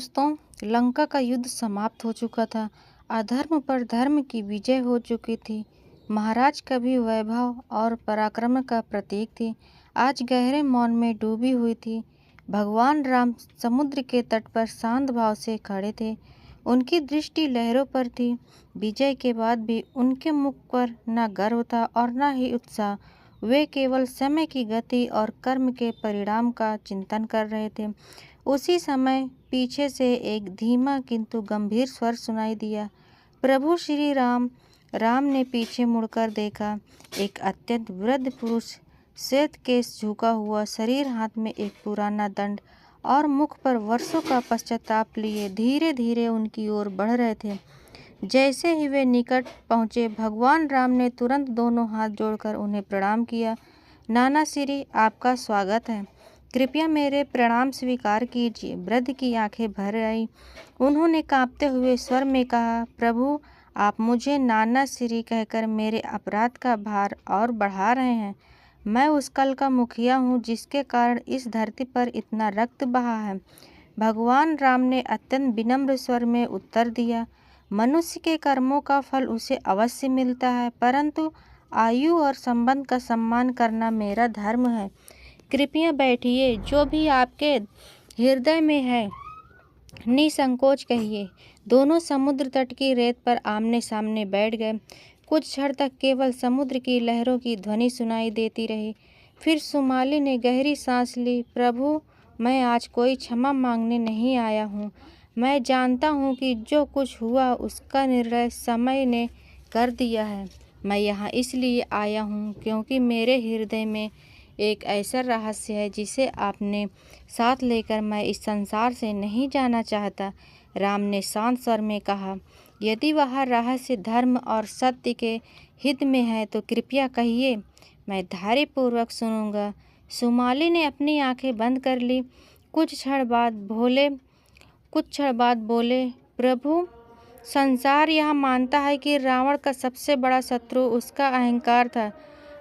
दोस्तों, लंका का युद्ध समाप्त हो चुका था। अधर्म पर धर्म की विजय हो चुकी थी। महाराज कभी वैभव और पराक्रम का प्रतीक थे, आज गहरे मौन में डूबी हुई थी। भगवान राम समुद्र के तट पर शांत भाव से खड़े थे। उनकी दृष्टि लहरों पर थी। विजय के बाद भी उनके मुख पर न गर्व था और न ही उत्साह। वे केवल समय की गति और कर्म के परिणाम का चिंतन कर रहे थे। उसी समय पीछे से एक धीमा किंतु गंभीर स्वर सुनाई दिया, प्रभु श्री राम। राम ने पीछे मुड़कर देखा। एक अत्यंत वृद्ध पुरुष, श्वेत केश झुका हुआ शरीर, हाथ में एक पुराना दंड और मुख पर वर्षों का पश्चाताप लिए धीरे धीरे उनकी ओर बढ़ रहे थे। जैसे ही वे निकट पहुँचे, भगवान राम ने तुरंत दोनों हाथ जोड़कर उन्हें प्रणाम किया। नाना श्री, आपका स्वागत है। कृपया मेरे प्रणाम स्वीकार कीजिए। वृद्ध की आंखें भर आई। उन्होंने कांपते हुए स्वर में कहा, प्रभु, आप मुझे नाना श्री कहकर मेरे अपराध का भार और बढ़ा रहे हैं। मैं उस कल का मुखिया हूँ जिसके कारण इस धरती पर इतना रक्त बहा है। भगवान राम ने अत्यंत विनम्र स्वर में उत्तर दिया, मनुष्य के कर्मों का फल उसे अवश्य मिलता है, परंतु आयु और संबंध का सम्मान करना मेरा धर्म है। कृपया बैठिए। जो भी आपके हृदय में है निसंकोच कहिए। दोनों समुद्र तट की रेत पर आमने सामने बैठ गए। कुछ क्षण तक केवल समुद्र की लहरों की ध्वनि सुनाई देती रही। फिर सुमाली ने गहरी सांस ली, प्रभु, मैं आज कोई क्षमा मांगने नहीं आया हूँ। मैं जानता हूँ कि जो कुछ हुआ उसका निर्णय समय ने कर दिया है। मैं यहाँ इसलिए आया हूँ क्योंकि मेरे हृदय में एक ऐसा रहस्य है जिसे आपने साथ लेकर मैं इस संसार से नहीं जाना चाहता। राम ने शांत स्वर में कहा, यदि वह रहस्य धर्म और सत्य के हित में है तो कृपया कहिए, मैं धैर्यपूर्वक सुनूंगा। सुमाली ने अपनी आंखें बंद कर ली। कुछ क्षण बाद बोले, प्रभु, संसार यह मानता है कि रावण का सबसे बड़ा शत्रु उसका अहंकार था।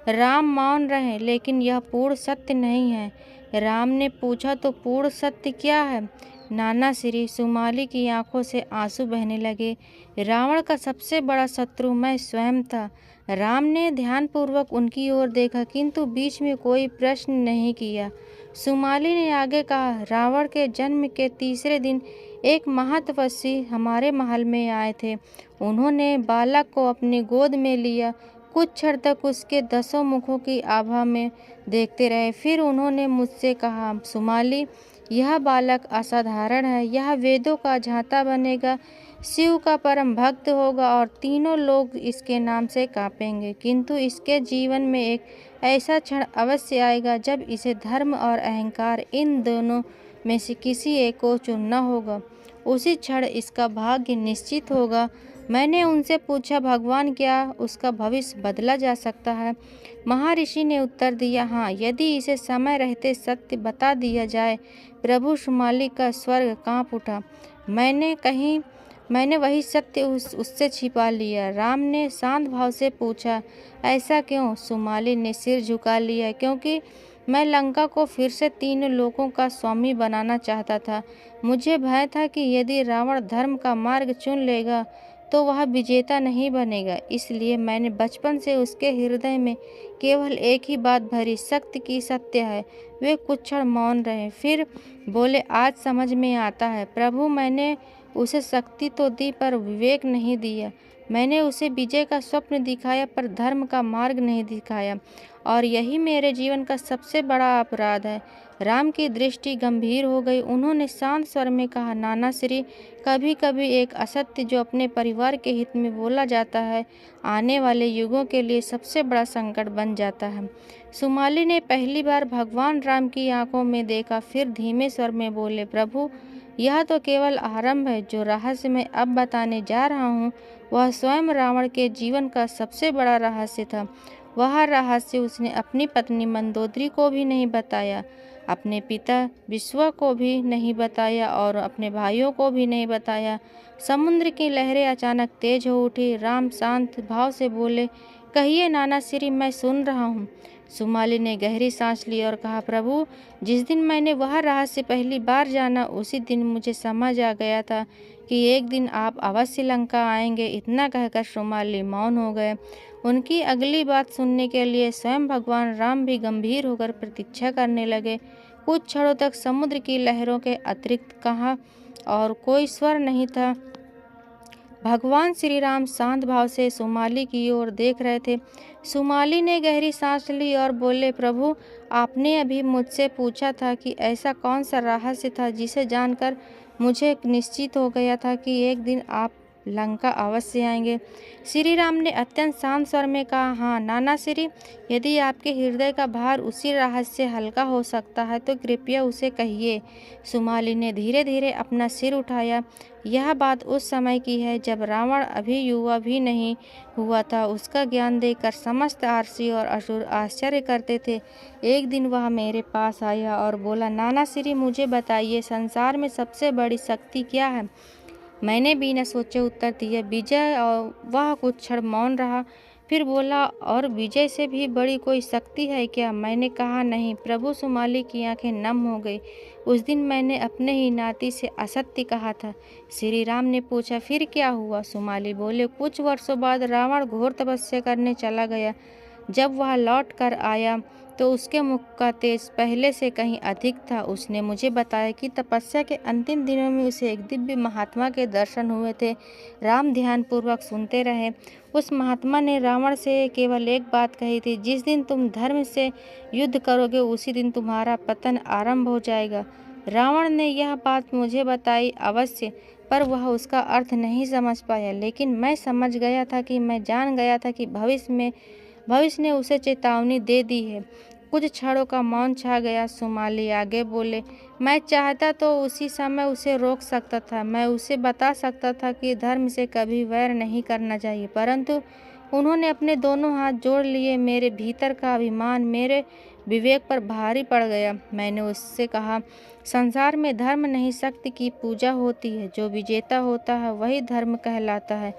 राम मौन रहे, लेकिन यह पूर्ण सत्य नहीं है। राम ने पूछा, तो पूर्ण सत्य क्या है? नाना श्री, सुमाली की आंखों से आंसू बहने लगे। रावण का सबसे बड़ा शत्रु मैं स्वयं था। राम ने ध्यानपूर्वक उनकी ओर देखा, किंतु बीच में कोई प्रश्न नहीं किया। सुमाली ने आगे कहा, रावण के जन्म के तीसरे दिन एक महातपस्वी हमारे महल में आए थे। उन्होंने बालक को अपनी गोद में लिया। कुछ क्षण तक उसके 10 मुखों की आभा में देखते रहे। फिर उन्होंने मुझसे कहा, सुमाली, यह बालक असाधारण है। यह वेदों का झांता बनेगा, शिव का परम भक्त होगा और तीनों लोग इसके नाम से कांपेंगे। किंतु इसके जीवन में एक ऐसा क्षण अवश्य आएगा जब इसे धर्म और अहंकार, इन दोनों में से किसी एक को चुनना होगा। उसी क्षण इसका भाग्य निश्चित होगा। मैंने उनसे पूछा, भगवान, क्या उसका भविष्य बदला जा सकता है? महर्षि ने उत्तर दिया, हाँ, यदि इसे समय रहते सत्य बता दिया जाए। प्रभु, सुमाली का स्वर्ग कांप उठा। मैंने वही सत्य उससे छिपा लिया। राम ने शांत भाव से पूछा, ऐसा क्यों? सुमाली ने सिर झुका लिया, क्योंकि मैं लंका को फिर से 3 लोकों का स्वामी बनाना चाहता था। मुझे भय था कि यदि रावण धर्म का मार्ग चुन लेगा तो वह विजेता नहीं बनेगा। इसलिए मैंने बचपन से उसके हृदय में केवल एक ही बात भरी, सत्य की सत्य है। वे कुछ क्षण मौन रहे, फिर बोले, आज समझ में आता है प्रभु, मैंने उसे शक्ति तो दी पर विवेक नहीं दिया। मैंने उसे विजय का स्वप्न दिखाया पर धर्म का मार्ग नहीं दिखाया, और यही मेरे जीवन का सबसे बड़ा अपराध है। राम की दृष्टि गंभीर हो गई। उन्होंने शांत स्वर में कहा, नाना श्री, कभी कभी एक असत्य जो अपने परिवार के हित में बोला जाता है, आने वाले युगों के लिए सबसे बड़ा संकट बन जाता है। सुमाली ने पहली बार भगवान राम की आंखों में देखा, फिर धीमे स्वर में बोले, प्रभु, यह तो केवल आरंभ है। जो रहस्य मैं अब बताने जा रहा हूँ वह स्वयं रावण के जीवन का सबसे बड़ा रहस्य था। वह रहस्य उसने अपनी पत्नी मंदोदरी को भी नहीं बताया, अपने पिता विश्वा को भी नहीं बताया और अपने भाइयों को भी नहीं बताया। समुद्र की लहरें अचानक तेज हो उठी। राम शांत भाव से बोले, कहिए नाना श्री, मैं सुन रहा हूँ। सुमाली ने गहरी सांस ली और कहा, प्रभु, जिस दिन मैंने वह रहस्य पहली बार जाना उसी दिन मुझे समझ आ गया था कि एक दिन आप अवश्य लंका आएंगे। इतना कहकर सुमाली मौन हो गए। उनकी अगली बात सुनने के लिए स्वयं भगवान राम भी गंभीर होकर प्रतीक्षा करने लगे। कुछ क्षणों तक समुद्र की लहरों के अतिरिक्त कहाँ और कोई स्वर नहीं था। भगवान श्री राम शांत भाव से सुमाली की ओर देख रहे थे। सुमाली ने गहरी सांस ली और बोले, प्रभु, आपने अभी मुझसे पूछा था कि ऐसा कौन सा रहस्य था जिसे जानकर मुझे निश्चित हो गया था कि एक दिन आप लंका अवश्य आएंगे। श्री राम ने अत्यंत शांत स्वर में कहा, हाँ नाना श्री, यदि आपके हृदय का भार उसी रहस्य से हल्का हो सकता है तो कृपया उसे कहिए। सुमाली ने धीरे धीरे अपना सिर उठाया। यह बात उस समय की है जब रावण अभी युवा भी नहीं हुआ था। उसका ज्ञान देखकर समस्त आरसी और असुर आश्चर्य करते थे। एक दिन वह मेरे पास आया और बोला, नाना श्री, मुझे बताइए, संसार में सबसे बड़ी शक्ति क्या है? मैंने बिना सोचे उत्तर दिया, विजय। और वह कुछ क्षण मौन रहा, फिर बोला, और विजय से भी बड़ी कोई शक्ति है क्या? मैंने कहा, नहीं। प्रभु सुमाली की आंखें नम हो गई। उस दिन मैंने अपने ही नाती से असत्य कहा था। श्री राम ने पूछा, फिर क्या हुआ? सुमाली बोले, कुछ वर्षों बाद रावण घोर तपस्या करने चला गया। जब वह लौट कर आया तो उसके मुख का तेज पहले से कहीं अधिक था। उसने मुझे बताया कि तपस्या के अंतिम दिनों में उसे एक दिव्य महात्मा के दर्शन हुए थे। राम ध्यानपूर्वक सुनते रहे। उस महात्मा ने रावण से केवल एक बात कही थी, जिस दिन तुम धर्म से युद्ध करोगे उसी दिन तुम्हारा पतन आरंभ हो जाएगा। रावण ने यह बात मुझे बताई अवश्य, पर वह उसका अर्थ नहीं समझ पाया। लेकिन मैं समझ गया था कि मैं जान गया था कि भविष्य ने उसे चेतावनी दे दी है। कुछ क्षणों का मौन छा गया। सुमाली आगे बोले, मैं चाहता तो उसी समय उसे रोक सकता था। मैं उसे बता सकता था कि धर्म से कभी वैर नहीं करना चाहिए, परंतु उन्होंने अपने दोनों हाथ जोड़ लिए। मेरे भीतर का अभिमान मेरे विवेक पर भारी पड़ गया। मैंने उससे कहा, संसार में धर्म नहीं, शक्ति की पूजा होती है। जो विजेता होता है वही धर्म कहलाता है।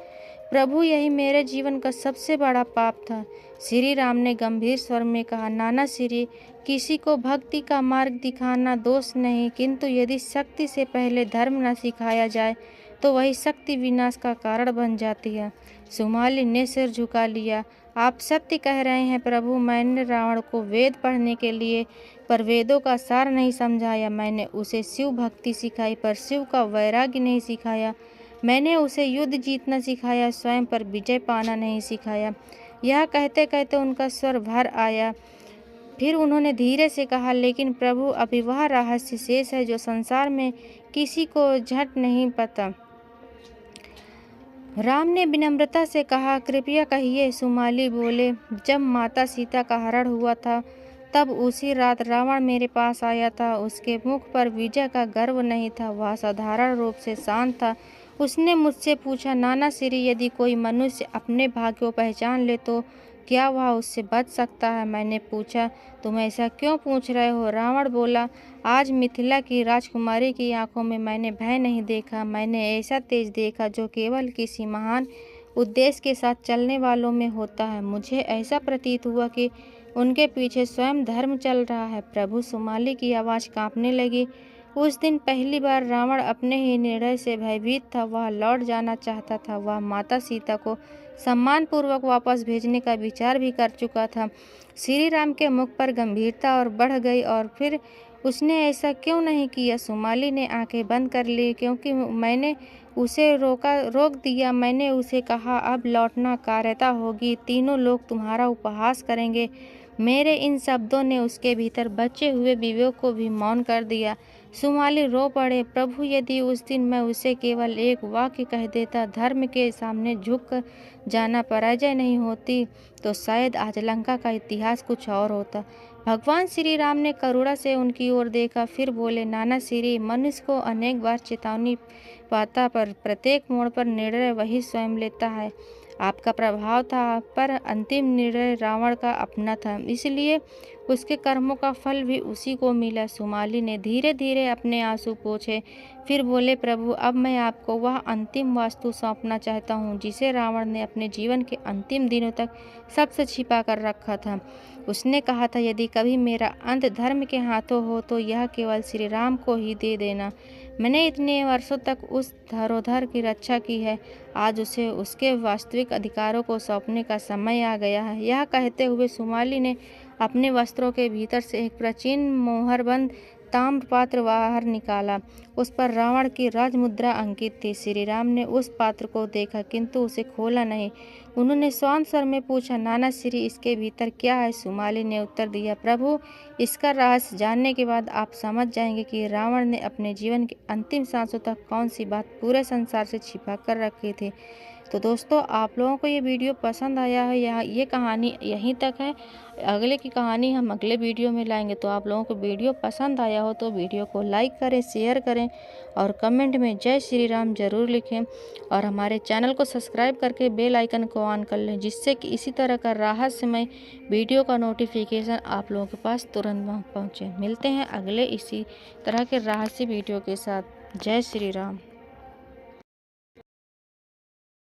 प्रभु, यही मेरे जीवन का सबसे बड़ा पाप था। श्री राम ने गंभीर स्वर में कहा, नाना श्री, किसी को भक्ति का मार्ग दिखाना दोष नहीं, किंतु यदि शक्ति से पहले धर्म न सिखाया जाए तो वही शक्ति विनाश का कारण बन जाती है। सुमाली ने सिर झुका लिया। आप सत्य कह रहे हैं प्रभु। मैंने रावण को वेद पढ़ने के लिए पर वेदों का सार नहीं समझाया। मैंने उसे शिव भक्ति सिखाई पर शिव का वैराग्य नहीं सिखाया। मैंने उसे युद्ध जीतना सिखाया, स्वयं पर विजय पाना नहीं सिखाया। यह कहते कहते उनका स्वर भर आया। फिर उन्होंने धीरे से कहा, लेकिन प्रभु, अभी वह रहस्य शेष है जो संसार में किसी को झट नहीं पता। राम ने विनम्रता से कहा, कृपया कहिए। सुमाली बोले, जब माता सीता का हरण हुआ था तब उसी रात रावण मेरे पास आया था। उसके मुख पर विजय का गर्व नहीं था, वह साधारण रूप से शांत था। उसने मुझसे पूछा, नाना श्री, यदि कोई मनुष्य अपने भाग्य को पहचान ले तो क्या वह उससे बच सकता है? मैंने पूछा, तुम ऐसा क्यों पूछ रहे हो? रावण बोला, आज मिथिला की राजकुमारी की आंखों में मैंने भय नहीं देखा। मैंने ऐसा तेज देखा जो केवल किसी महान उद्देश्य के साथ चलने वालों में होता है। मुझे ऐसा प्रतीत हुआ कि उनके पीछे स्वयं धर्म चल रहा है। प्रभु, सुमाली की आवाज़ कांपने लगी। उस दिन पहली बार रावण अपने ही निर्णय से भयभीत था। वह लौट जाना चाहता था। वह माता सीता को सम्मानपूर्वक वापस भेजने का विचार भी कर चुका था। श्री राम के मुख पर गंभीरता और बढ़ गई। और फिर उसने ऐसा क्यों नहीं किया? सुमाली ने आंखें बंद कर ली। क्योंकि मैंने उसे रोक दिया। मैंने उसे कहा, अब लौटना कायरता होगी, तीनों लोग तुम्हारा उपहास करेंगे। मेरे इन शब्दों ने उसके भीतर बचे हुए विवेक को भी मौन कर दिया। सुमाली रो पड़े, प्रभु, यदि उस दिन मैं उसे केवल एक वाक्य कह देता, धर्म के सामने झुक जाना पराजय नहीं होती, तो शायद आज लंका का इतिहास कुछ और होता। भगवान श्री राम ने करुणा से उनकी ओर देखा, फिर बोले, नाना श्री, मनुष्य को अनेक बार चेतावनी पाता पर प्रत्येक मोड़ पर निर्णय वही स्वयं लेता है। आपका प्रभाव था, पर अंतिम निर्णय रावण का अपना था, इसलिए उसके कर्मों का फल भी उसी को मिला। सुमाली ने धीरे धीरे अपने आंसू पोंछे, फिर बोले, प्रभु, अब मैं आपको वह अंतिम वस्तु सौंपना चाहता हूँ जिसे रावण ने अपने जीवन के अंतिम दिनों तक सबसे छिपा कर रखा था। उसने कहा था, यदि कभी मेरा अंत धर्म के हाथों हो तो यह केवल श्री राम को ही दे देना। मैंने इतने वर्षों तक उस धरोहर की रक्षा की है, आज उसे उसके वास्तविक अधिकारों को सौंपने का समय आ गया है। यह कहते हुए सुमाली ने अपने वस्त्रों के भीतर से एक प्राचीन मोहरबंद ताम्र पात्र बाहर निकाला। उस पर रावण की राजमुद्रा अंकित थी। श्री राम ने उस पात्र को देखा, किंतु उसे खोला नहीं। उन्होंने शांत स्वर में पूछा, नाना श्री, इसके भीतर क्या है? सुमाली ने उत्तर दिया, प्रभु, इसका रहस्य जानने के बाद आप समझ जाएंगे कि रावण ने अपने जीवन के अंतिम सांसों तक कौन सी बात पूरे संसार से छिपा कर रखी थी। तो दोस्तों, आप लोगों को ये वीडियो पसंद आया है या ये कहानी यहीं तक है? अगले की कहानी हम अगले वीडियो में लाएंगे। तो आप लोगों को वीडियो पसंद आया हो तो वीडियो को लाइक करें, शेयर करें और कमेंट में जय श्री राम ज़रूर लिखें और हमारे चैनल को सब्सक्राइब करके बेल आइकन को ऑन कर लें, जिससे कि इसी तरह का रहस्यमय वीडियो का नोटिफिकेशन आप लोगों के पास तुरंत पहुँचे। मिलते हैं अगले इसी तरह के रहस्य वीडियो के साथ। जय श्री राम।